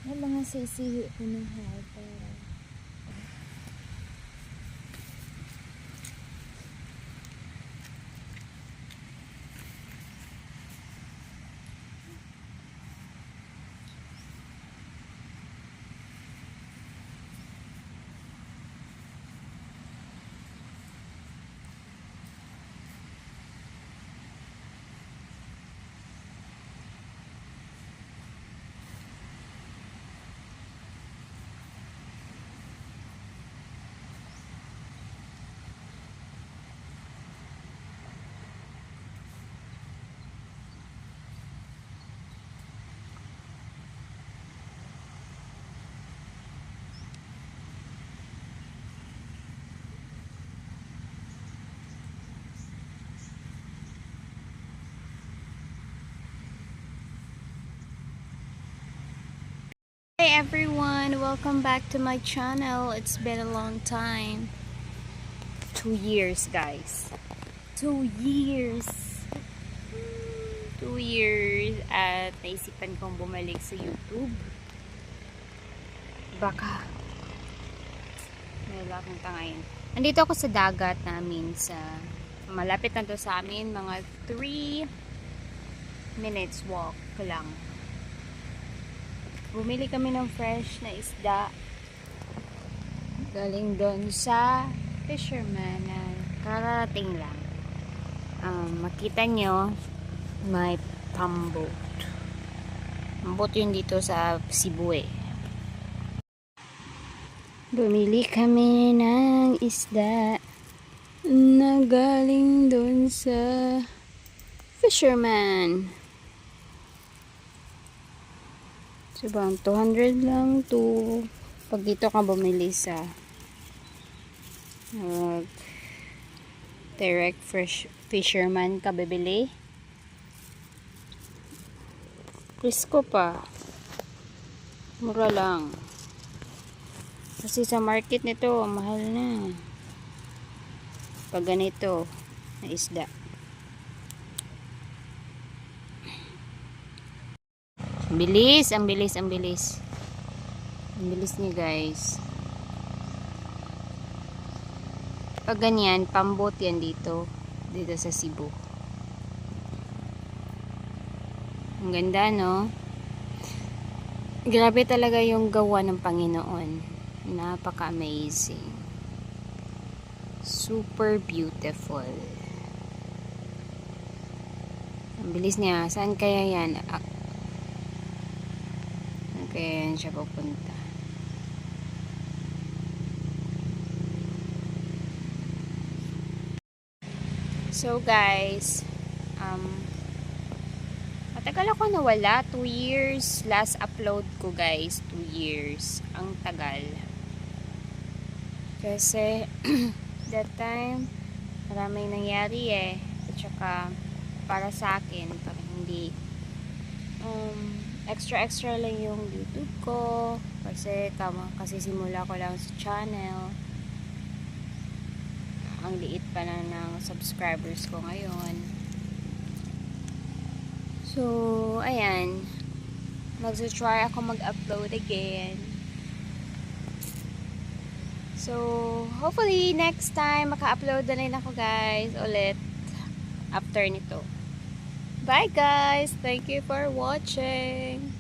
May mga sisihi ko ng harbor. Hey everyone, welcome back to my channel. It's been a long time. 2 years, guys. 2 years. 2 years at naisipan kong bumalik sa YouTube. Baka may akong tangayin. Nandito ako sa dagat namin sa malapit na to sa amin, mga 3 minutes walk lang. Bumili kami ng fresh na isda galing doon sa fisherman na kararating lang. Makita nyo may pamboat. Pamboat yun dito sa Cebu eh. Bumili kami ng isda na galing doon sa fisherman. So, bang 200 lang to pag dito ka bumili sa direct fresh fisherman ka bibili. Presko pa. Mura lang. Kasi sa market nito, mahal na. Pag ganito na isda. Bilis, ang bilis, ang bilis. Ang bilis niya, guys. Pag ganyan, pambot yan dito sa Cebu. Ang ganda, no? Grabe talaga yung gawa ng Panginoon. Napaka-amazing. Super beautiful. Ang bilis niya. Saan kaya yan? Kaya yan siya pupunta. So guys, matagal ako nawala. 2 years. Last upload ko, guys, 2 years. Ang tagal. Kasi that time maraming nangyari eh. At saka para sa akin, parang hindi extra lang yung YouTube ko kasi simula ko lang sa channel. Ang liit pa na ng subscribers ko ngayon. So ayan, magsa-try ako mag-upload again. So hopefully next time maka-upload na rin ako, guys, ulit after nito. Bye guys! Thank you for watching!